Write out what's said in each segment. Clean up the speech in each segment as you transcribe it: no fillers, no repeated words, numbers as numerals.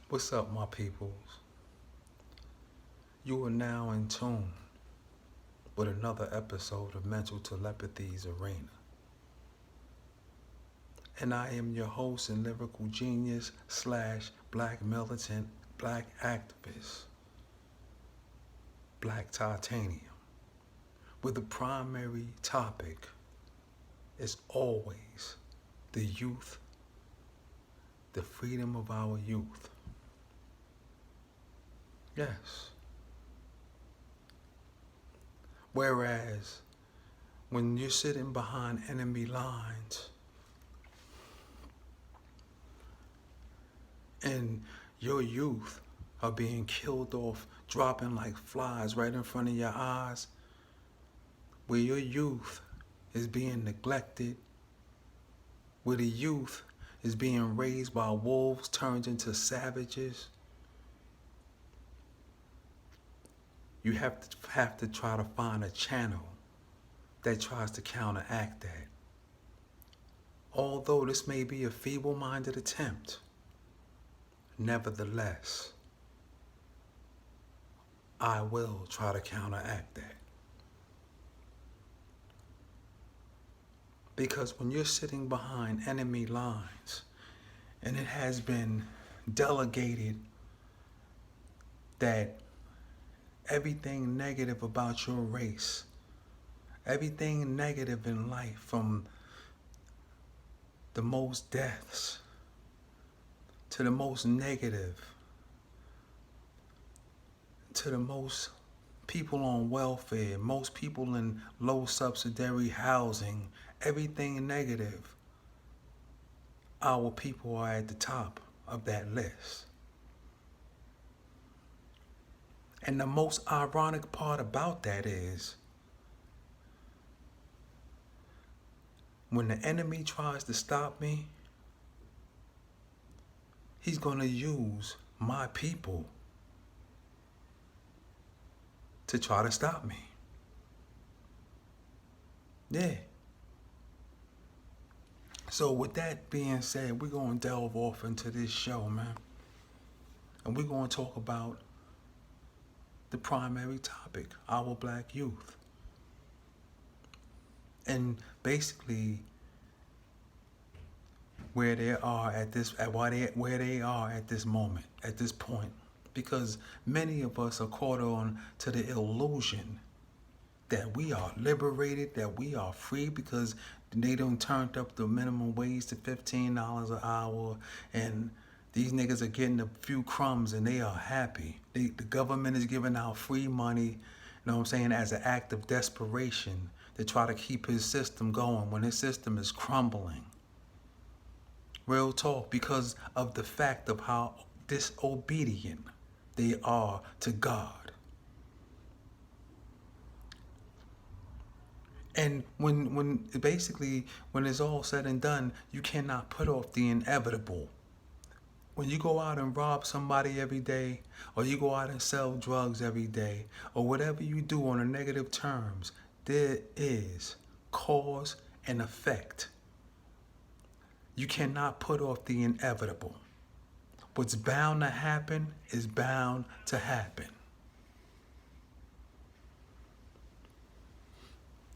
What's up, my peoples? You are now in tune with another episode of Mental Telepathy's Arena. And I am your host and lyrical genius / black militant, black activist, Black Titanium, with the primary topic is always the youth, the freedom of our youth. Yes. Whereas when you're sitting behind enemy lines and your youth are being killed off, dropping like flies right in front of your eyes, where your youth is being neglected, where the youth is being raised by wolves turned into savages, you have to try to find a channel that tries to counteract that. Although this may be a feeble-minded attempt, nevertheless, I will try to counteract that. Because when you're sitting behind enemy lines and it has been delegated that everything negative about your race, everything negative in life, from the most deaths to the most negative, to the most people on welfare, most people in low subsidiary housing, everything negative, our people are at the top of that list. And the most ironic part about that is when the enemy tries to stop me, he's going to use my people to try to stop me. Yeah. So with that being said, we're going to delve off into this show, man. And we're going to talk about the primary topic, our black youth. And basically where they are at this moment, at this point. Because many of us are caught on to the illusion that we are liberated, that we are free, because they done turned up the minimum wage to $15 an hour, and these niggas are getting a few crumbs and they are happy. The government is giving out free money, you know what I'm saying, as an act of desperation to try to keep his system going when his system is crumbling. Real talk, because of the fact of how disobedient they are to God. And when it's all said and done, you cannot put off the inevitable. When you go out and rob somebody every day, or you go out and sell drugs every day, or whatever you do on the negative terms, there is cause and effect. You cannot put off the inevitable. What's bound to happen is bound to happen.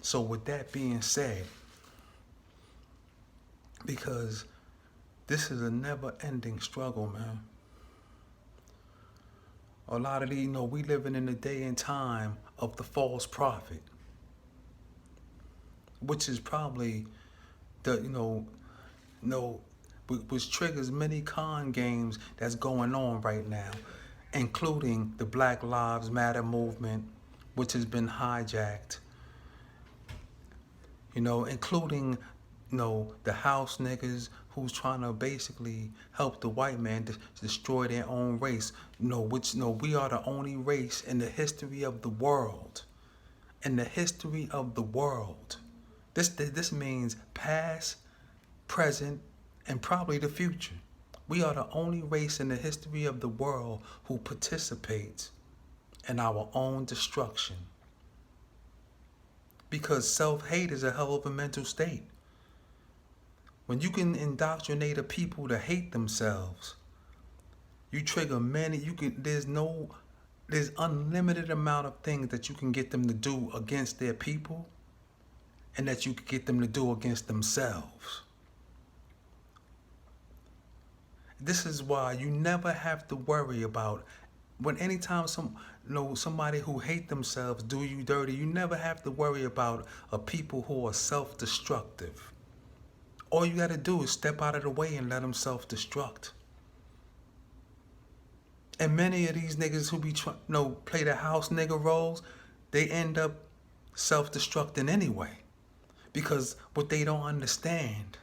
So with that being said, because this is a never-ending struggle, man. A lot of these, we living in the day and time of the false prophet, which is probably which triggers many con games that's going on right now, including the Black Lives Matter movement, which has been hijacked. Including, the house niggas who's trying to basically help the white man destroy their own race. We are the only race in the history of the world. In the history of the world. This means past, present, and probably the future. We are the only race in the history of the world who participates in our own destruction. Because self-hate is a hell of a mental state. When you can indoctrinate a people to hate themselves, You trigger many. There's unlimited amount of things that you can get them to do against their people, and that you can get them to do against themselves. This is why you never have to worry about anytime somebody who hate themselves do you dirty. You never have to worry about a people who are self-destructive. All you got to do is step out of the way and let them self-destruct. And many of these niggas who be play the house nigga roles, they end up self-destructing anyway. Because what they don't understand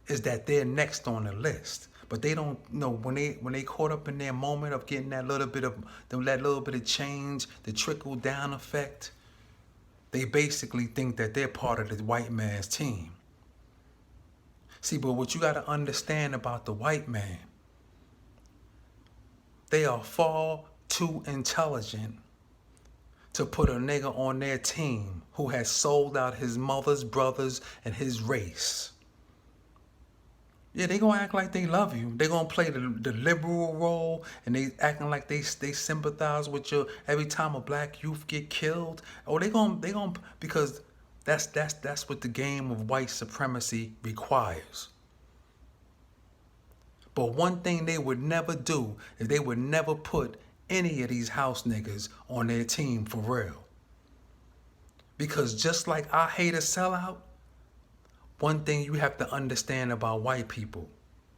is that they're next on the list. But they don't know when they caught up in their moment of getting that little bit of change, the trickle down effect, they basically think that they're part of the white man's team. See, but what you got to understand about the white man, they are far too intelligent to put a nigga on their team who has sold out his mother's brothers and his race. Yeah, they gonna act like they love you. They gonna play the liberal role, and they acting like they sympathize with you every time a black youth get killed. Or they gonna because that's what the game of white supremacy requires. But one thing they would never do is they would never put any of these house niggas on their team for real. Because just like I hate a sellout, one thing you have to understand about white people,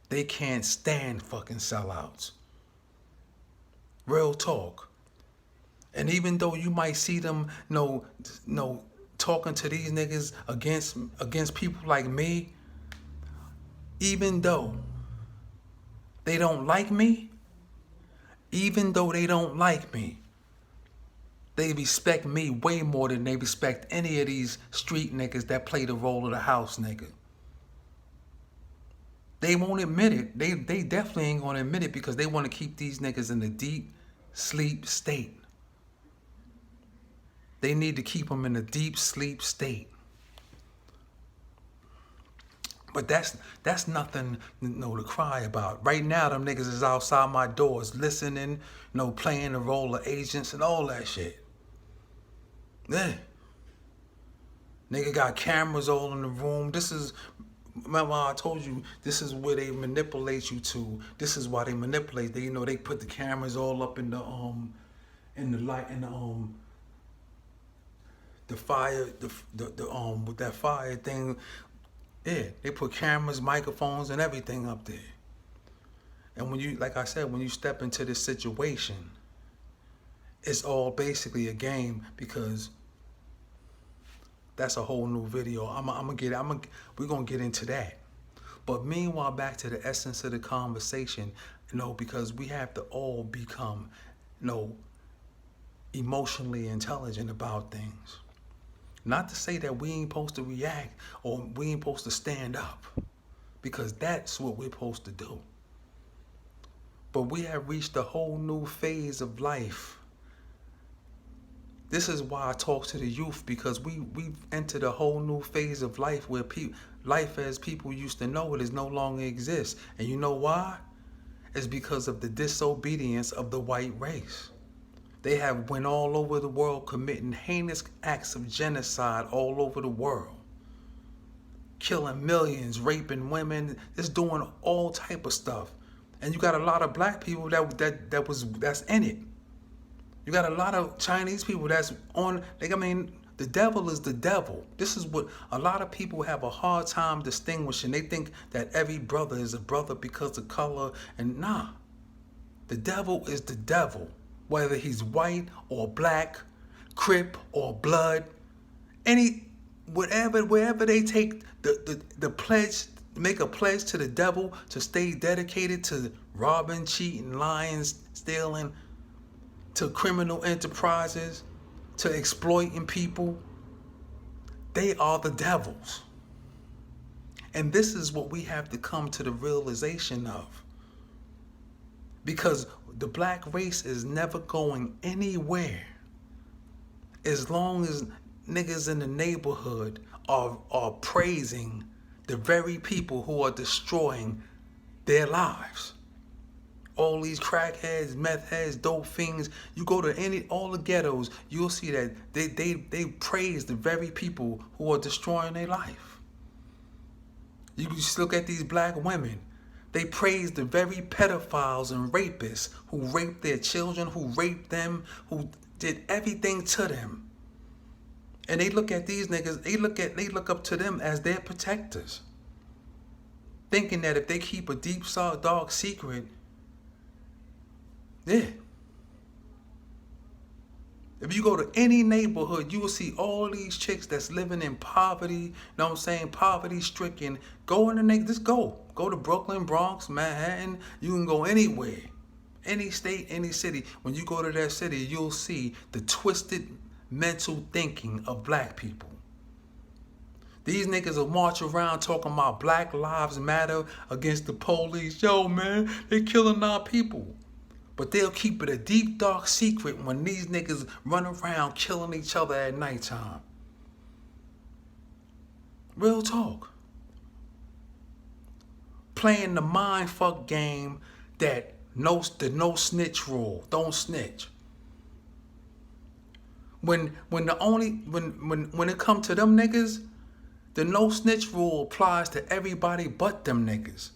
they can't stand fucking sellouts. Real talk. And even though you might see them talking to these niggas against people like me, even though they don't like me, they respect me way more than they respect any of these street niggas that play the role of the house nigga. They won't admit it. They definitely ain't gonna admit it because they want to keep these niggas in a deep sleep state. They need to keep them in a deep sleep state. But that's nothing to cry about. Right now, them niggas is outside my doors listening, playing the role of agents and all that shit. Yeah. Nigga got cameras all in the room. Remember I told you, this is where they manipulate you to. This is why they manipulate. They put the cameras all up in the light, in the fire, with that fire thing. Yeah, they put cameras, microphones, and everything up there. And when you, like I said, when you step into this situation, it's all basically a game, because that's a whole new video. We're gonna get into that. But meanwhile, back to the essence of the conversation, because we have to all become, emotionally intelligent about things. Not to say that we ain't supposed to react or we ain't supposed to stand up, because that's what we're supposed to do. But we have reached a whole new phase of life. This is why I talk to the youth, because we've entered a whole new phase of life where life as people used to know it is no longer exists. And you know why? It's because of the disobedience of the white race. They have went all over the world committing heinous acts of genocide all over the world. Killing millions, raping women, just doing all type of stuff. And you got a lot of black people that's in it. You got a lot of Chinese people that's on, the devil is the devil. This is what a lot of people have a hard time distinguishing. They think that every brother is a brother because of color, and nah. The devil is the devil. Whether he's white or black, Crip or blood, wherever they take the pledge, make a pledge to the devil to stay dedicated to robbing, cheating, lying, stealing, to criminal enterprises, to exploiting people, they are the devils. And this is what we have to come to the realization of. Because the black race is never going anywhere as long as niggas in the neighborhood are praising the very people who are destroying their lives. all these crackheads, meth heads, dope fiends. You go to all the ghettos, you'll see that they praise the very people who are destroying their life. You just look at these black women. They praise the very pedophiles and rapists who raped their children, who raped them, who did everything to them. And they look at these niggas, they look up to them as their protectors. Thinking that if they keep a deep, dark secret, yeah. If you go to any neighborhood, you will see all these chicks that's living in poverty, you know what I'm saying, poverty stricken. Go in the just go. Go to Brooklyn, Bronx, Manhattan. You can go anywhere. Any state, any city. When you go to that city, you'll see the twisted mental thinking of black people. These niggas will march around talking about Black Lives Matter against the police. Yo, man, they killing our people. But they'll keep it a deep, dark secret when these niggas run around killing each other at nighttime. Real talk. Playing the mind fuck game that the no snitch rule. Don't snitch. When it comes to them niggas, the no snitch rule applies to everybody but them niggas.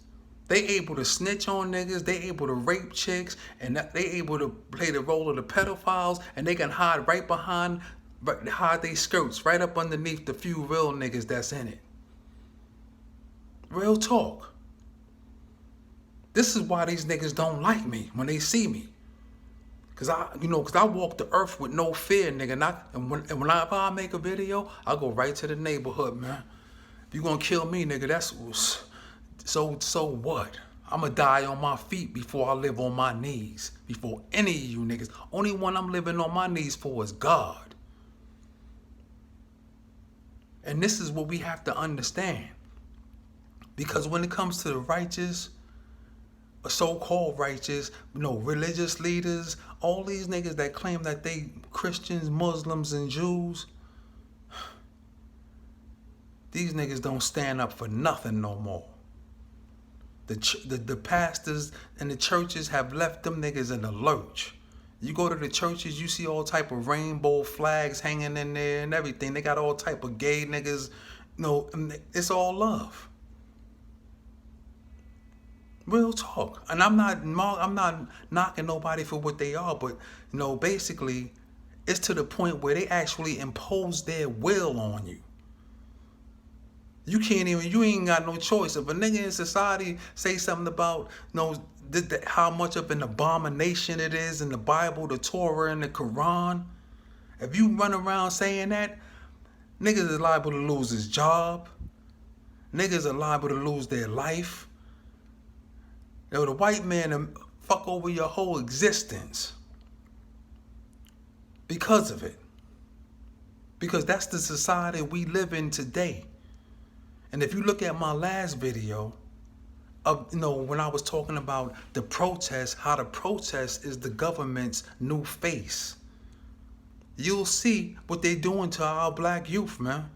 They able to snitch on niggas, they able to rape chicks, and they able to play the role of the pedophiles, and they can hide right behind, hide their skirts right up underneath the few real niggas that's in it. Real talk. This is why these niggas don't like me when they see me. Cause I walk the earth with no fear, nigga. And whenever I make a video, I go right to the neighborhood, man. If you gonna kill me, nigga, that's so what? I'ma die on my feet before I live on my knees. Before any of you niggas. Only one I'm living on my knees for is God. And this is what we have to understand. Because when it comes to the righteous, so-called righteous, religious leaders, all these niggas that claim that they Christians, Muslims, and Jews, these niggas don't stand up for nothing no more. The pastors and the churches have left them niggas in the lurch. You go to the churches, you see all type of rainbow flags hanging in there and everything. They got all type of gay niggas. It's all love. Real talk. And I'm not knocking nobody for what they are, but basically it's to the point where they actually impose their will on you. You ain't got no choice. If a nigga in society say something about how much of an abomination it is in the Bible, the Torah, and the Quran, if you run around saying that, niggas is liable to lose his job. Niggas are liable to lose their life. The white man fuck over your whole existence because of it. Because that's the society we live in today. And if you look at my last video, when I was talking about the protest, how the protest is the government's new face, you'll see what they're doing to our black youth, man.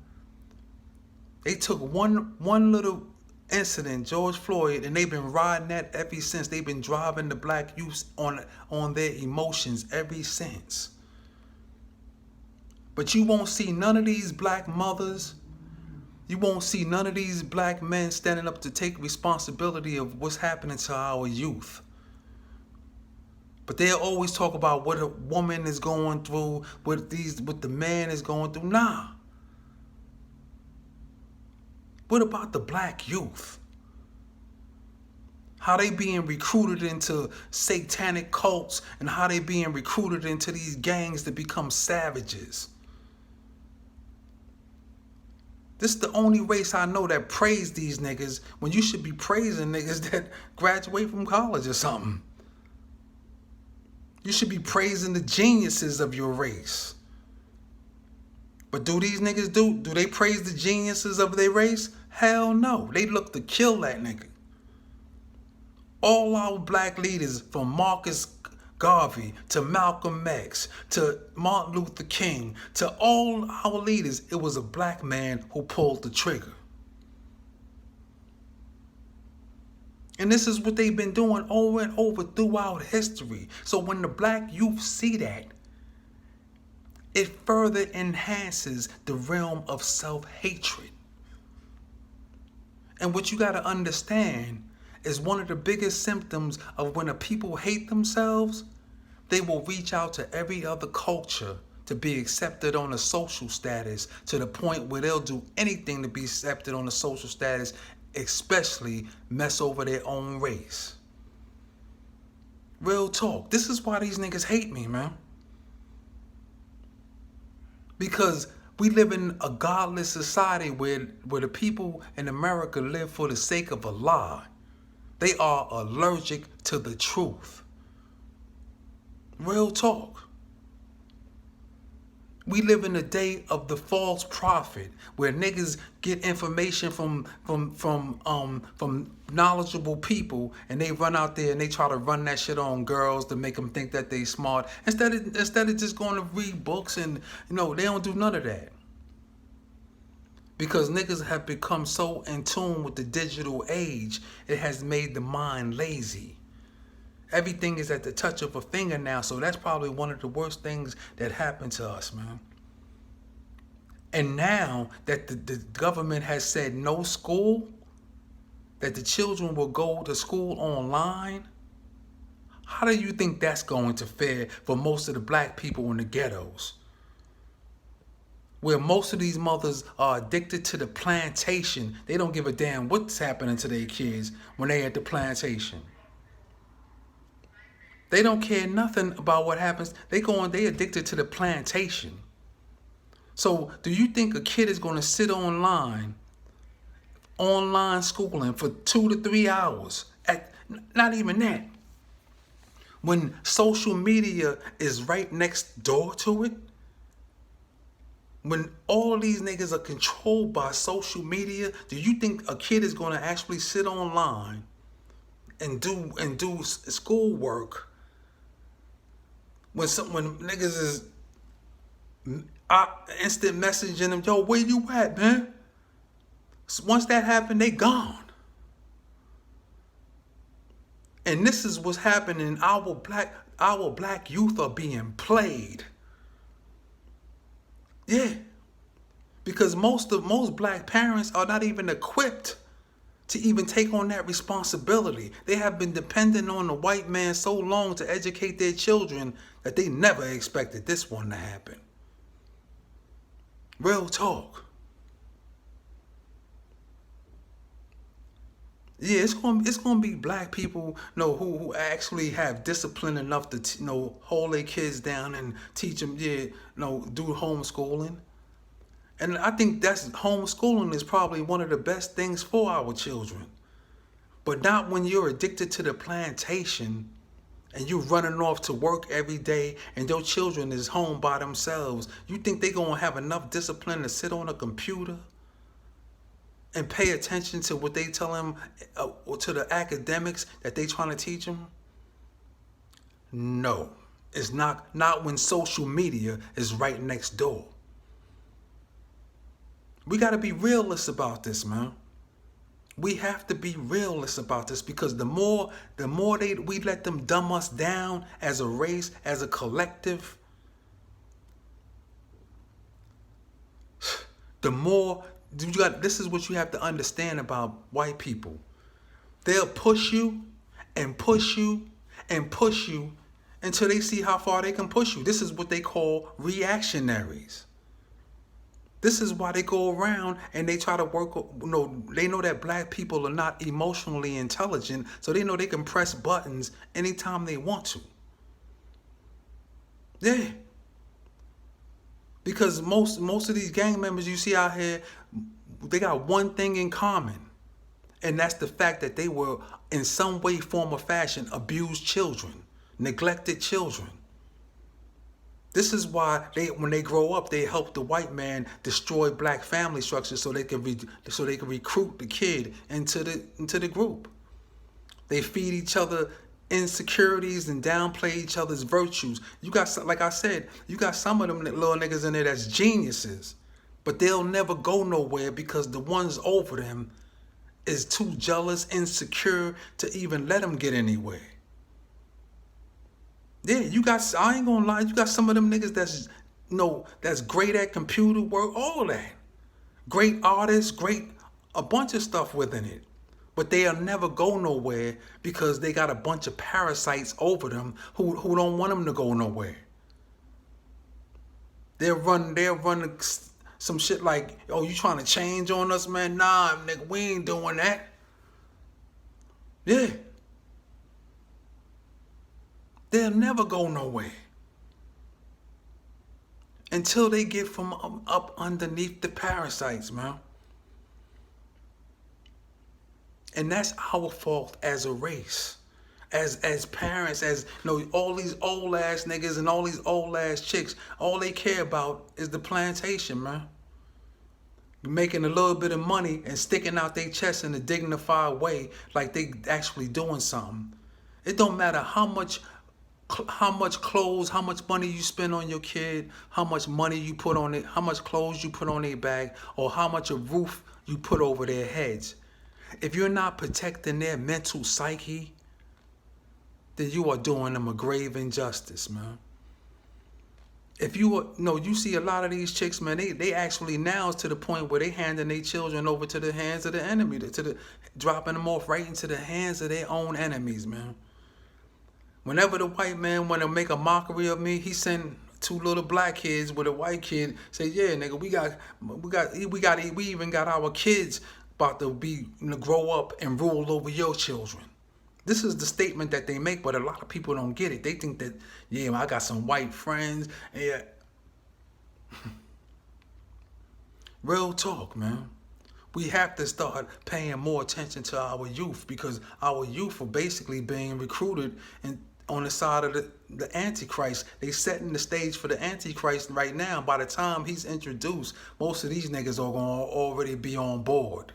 They took one little incident, George Floyd, and they've been riding that ever since. They've been driving the black youth on their emotions ever since. But you won't see none of these black mothers. You won't see none of these black men standing up to take responsibility of what's happening to our youth. But they'll always talk about what a woman is going through, what the man is going through. Nah. What about the black youth? How they being recruited into satanic cults and how they being recruited into these gangs to become savages. This is the only race I know that praise these niggas when you should be praising niggas that graduate from college or something. You should be praising the geniuses of your race. But do these niggas do they praise the geniuses of their race? Hell no. They look to kill that nigga. All our black leaders, from Marcus Garvey to Malcolm X to Martin Luther King to all our leaders, it was a black man who pulled the trigger. And this is what they've been doing over and over throughout history. So when the black youth see that, it further enhances the realm of self-hatred. And what you got to understand is one of the biggest symptoms of when a people hate themselves, they will reach out to every other culture to be accepted on a social status, to the point where they'll do anything to be accepted on a social status, especially mess over their own race. Real talk. This is why these niggas hate me, man. Because we live in a godless society where the people in America live for the sake of a lie. They are allergic to the truth. Real talk. We live in a day of the false prophet, where niggas get information from knowledgeable people, and they run out there and they try to run that shit on girls to make them think that they smart, instead of just going to read books. And they don't do none of that, because niggas have become so in tune with the digital age. It has made the mind lazy. Everything is at the touch of a finger now, so that's probably one of the worst things that happened to us, man. And now that the government has said no school, that the children will go to school online, how do you think that's going to fare for most of the black people in the ghettos? Where most of these mothers are addicted to the plantation. They don't give a damn what's happening to their kids when they at the plantation. They don't care nothing about what happens. They addicted to the plantation. So do you think a kid is going to sit online schooling for 2 to 3 hours? Not even that. When social media is right next door to it, when all of these niggas are controlled by social media, do you think a kid is going to actually sit online and do schoolwork when niggas is instant messaging them, yo, where you at, man? So once that happened, they gone. And this is what's happening. Our black youth are being played. Yeah. Because most black parents are not even equipped to even take on that responsibility. They have been dependent on the white man so long to educate their children that they never expected this one to happen. Real talk. Yeah, it's gonna be black people, who actually have discipline enough to hold their kids down and teach them, do homeschooling. And I think homeschooling is probably one of the best things for our children. But not when you're addicted to the plantation and you running off to work every day and your children is home by themselves. You think they're going to have enough discipline to sit on a computer and pay attention to what they tell them, to the academics that they trying to teach them? No, it's not when social media is right next door. We got to be realists about this, man. We have to be realists about this, because the more we let them dumb us down as a race, as a collective, the more this is what you have to understand about white people. They'll push you and push you and push you until they see how far they can push you. This is what they call reactionaries. This is why they go around and they try to work, they know that black people are not emotionally intelligent, so they know they can press buttons anytime they want to. Yeah. Because most of these gang members you see out here, they got one thing in common. And that's the fact that they were, in some way, form, or fashion, abused children, neglected children. This is why when they grow up, they help the white man destroy black family structures so they can recruit the kid into the group. They feed each other insecurities and downplay each other's virtues. You got, like I said, you got some of them little niggas in there that's geniuses, but they'll never go nowhere because the ones over them is too jealous, insecure to even let them get anywhere. Yeah, I ain't gonna lie, you got some of them niggas that's great at computer work, all that. Great artists, a bunch of stuff within it. But they'll never go nowhere because they got a bunch of parasites over them who don't want them to go nowhere. They'll run some shit like, oh, you trying to change on us, man? Nah, nigga, we ain't doing that. Yeah. They'll never go nowhere until they get from up underneath the parasites, man. And that's our fault as a race, as parents, all these old ass niggas and all these old ass chicks. All they care about is the plantation, man. Making a little bit of money and sticking out their chest in a dignified way, like they actually doing something. It don't matter how much clothes, how much money you spend on your kid, how much money you put on it, how much clothes you put on their back, or how much a roof you put over their heads. If you're not protecting their mental psyche, then you are doing them a grave injustice, man. If you see a lot of these chicks, man, they actually now is to the point where they handing their children over to the hands of the enemy, dropping them off right into the hands of their own enemies, man. Whenever the white man want to make a mockery of me, he send two little black kids with a white kid, say, yeah, nigga, we even got our kids about to grow up and rule over your children. This is the statement that they make, but a lot of people don't get it. They think that, yeah, I got some white friends. Yeah. Real talk, man. We have to start paying more attention to our youth, because our youth are basically being recruited on the side of the Antichrist. They setting the stage for the Antichrist right now. By the time he's introduced, most of these niggas are going to already be on board.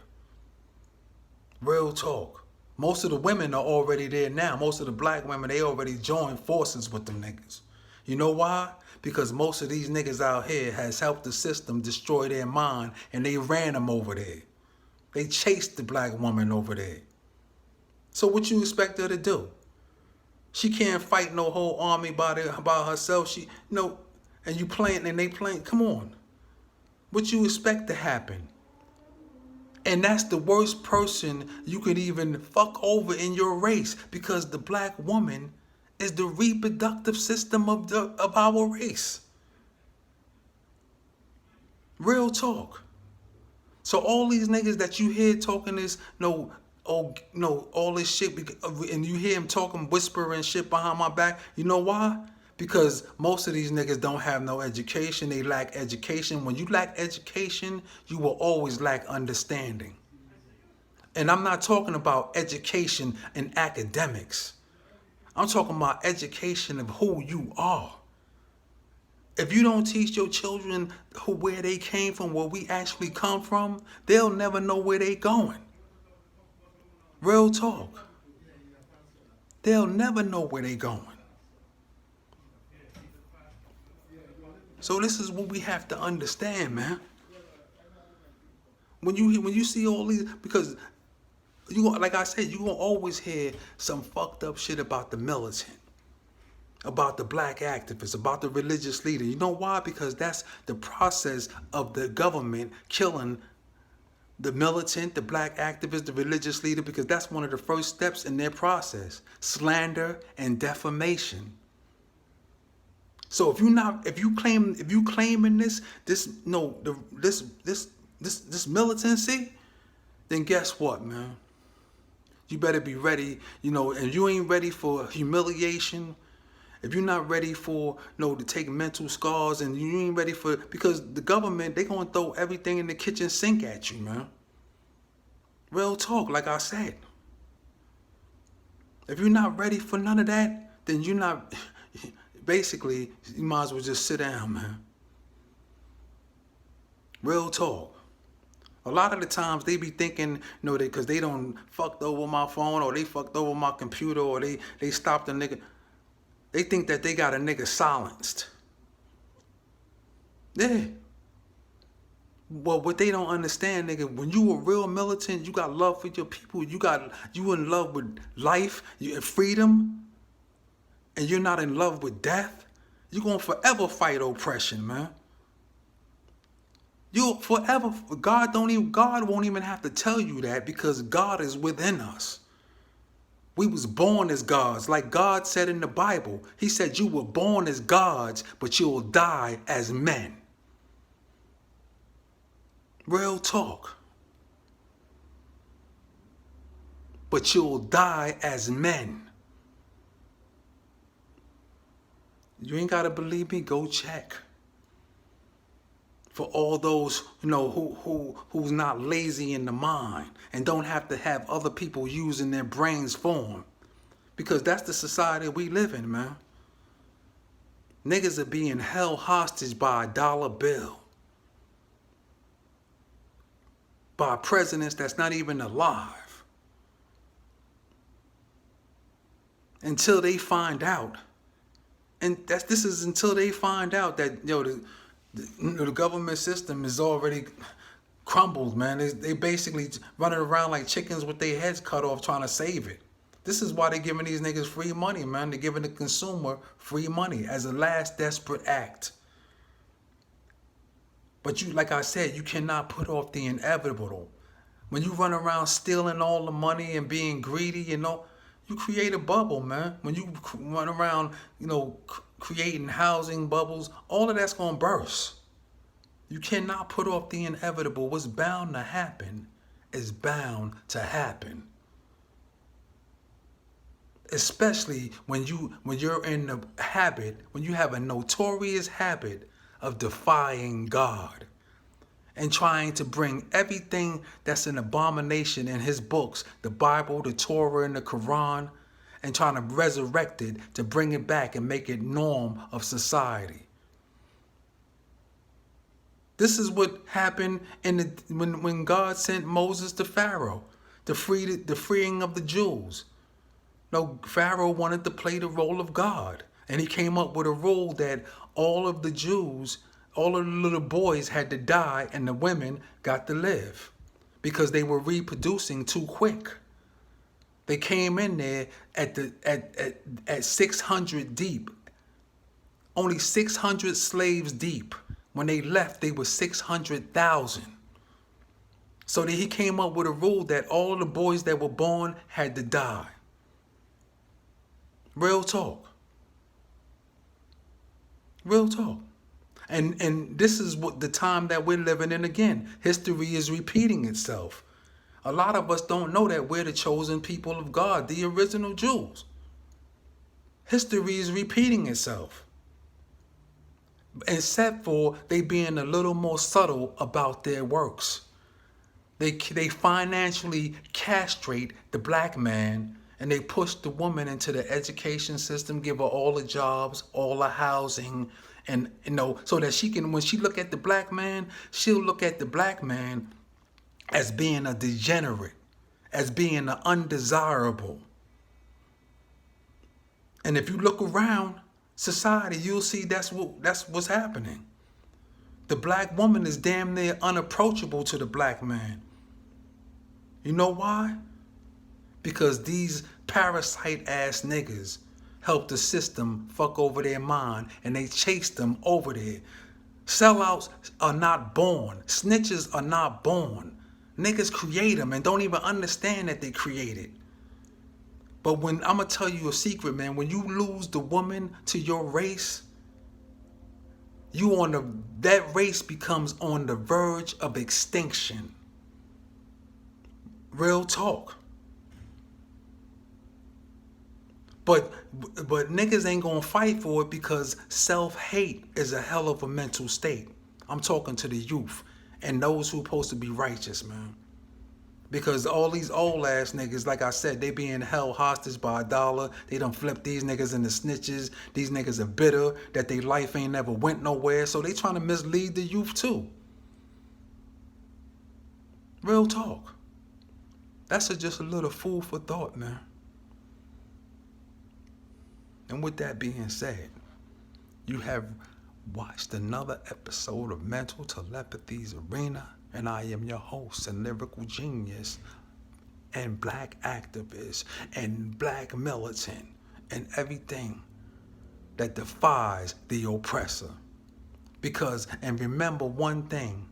Real talk. Most of the women are already there now. Most of the black women, they already joined forces with them niggas. You know why? Because most of these niggas out here has helped the system destroy their mind, and they ran them over there. They chased the black woman over there. So what you expect her to do? She can't fight no whole army by herself. And they playing. Come on. What you expect to happen? And that's the worst person you could even fuck over in your race, because the black woman is the reproductive system of our race. Real talk. So all these niggas that you hear talking this, all this shit, and you hear him talking, whispering shit behind my back, you know why? Because most of these niggas don't have no education. They lack education. When you lack education, you will always lack understanding. And I'm not talking about education in academics. I'm talking about education of who you are. If you don't teach your children where they came from, where we actually come from, they'll never know where they going. Real talk. They'll never know where they going. So this is what we have to understand, man. When you see all these, because like I said, you're gonna always hear some fucked up shit about the militant, about the black activists, about the religious leader. You know why? Because that's the process of the government killing the militant, the black activist, the religious leader, because that's one of the first steps in their process: slander and defamation. So if you claiming this militancy, then guess what, man? You better be ready, and you ain't ready for humiliation. If you're not ready for, to take mental scars, and you ain't ready for, because the government, they gonna throw everything in the kitchen sink at you, man. Real talk, like I said. If you're not ready for none of that, then you're not, basically, you might as well just sit down, man. Real talk. A lot of the times they be thinking, because they done fucked over my phone, or they fucked over my computer, or they stopped a nigga. They think that they got a nigga silenced. Yeah. Well, what they don't understand, nigga, when you a real militant, you got love for your people, you in love with life, you freedom, and you're not in love with death, you're gonna forever fight oppression, man. You forever. God won't even have to tell you that, because God is within us. We was born as gods, like God said in the Bible. He said you were born as gods, but you will die as men. Real talk. But you'll die as men. You ain't gotta believe me, go check. For all those, who's not lazy in the mind and don't have to have other people using their brains for them. Because that's the society we live in, man. Niggas are being held hostage by a dollar bill. By presidents that's not even alive. Until they find out. And this is until they find out that, the government system is already crumbled, man. They basically running around like chickens with their heads cut off trying to save it. This is why they're giving these niggas free money, man. They're giving the consumer free money as a last desperate act. But like I said, you cannot put off the inevitable. When you run around stealing all the money and being greedy, you create a bubble, man. When you run around, creating housing bubbles, all of that's going to burst. You cannot put off the inevitable. What's bound to happen is bound to happen. Especially when you're in the habit, when you have a notorious habit of defying God and trying to bring everything that's an abomination in his books, the Bible, the Torah, and the Quran, and trying to resurrect it to bring it back and make it norm of society. This is what happened when God sent Moses to Pharaoh to free the freeing of the Jews. No, Pharaoh wanted to play the role of God, and he came up with a rule that all of the Jews, all of the little boys had to die and the women got to live because they were reproducing too quick. They came in there at 600 deep, only 600 slaves deep. When they left, they were 600,000. So he came up with a rule that all of the boys that were born had to die. Real talk. Real talk. And this is what the time that we're living in again. History is repeating itself. A lot of us don't know that we're the chosen people of God, the original Jews. History is repeating itself. Except for they being a little more subtle about their works. They financially castrate the black man, and they push the woman into the education system, give her all the jobs, all the housing, and so that she can, when she look at the black man, she'll look at the black man as being a degenerate, as being an undesirable. And if you look around society, you'll see that's what's happening. The black woman is damn near unapproachable to the black man. You know why? Because these parasite ass niggas help the system fuck over their mind, and they chase them over there. Sellouts are not born. Snitches are not born. Niggas create them and don't even understand that they created. But when I'm gonna tell you a secret, man, when you lose the woman to your race, that race becomes on the verge of extinction. Real talk. But niggas ain't gonna fight for it because self-hate is a hell of a mental state. I'm talking to the youth and those who supposed to be righteous, man. Because all these old ass niggas, like I said, they being held hostage by a dollar. They done flipped these niggas into snitches. These niggas are bitter that their life ain't never went nowhere. So they trying to mislead the youth too. Real talk. That's just a little food for thought, man. And with that being said, you have watched another episode of Mental Telepathy's Arena, and I am your host and lyrical genius and black activist and black militant and everything that defies the oppressor. Because, and remember one thing,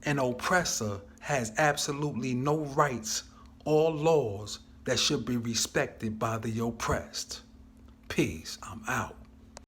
an oppressor has absolutely no rights or laws that should be respected by the oppressed. Peace. I'm out.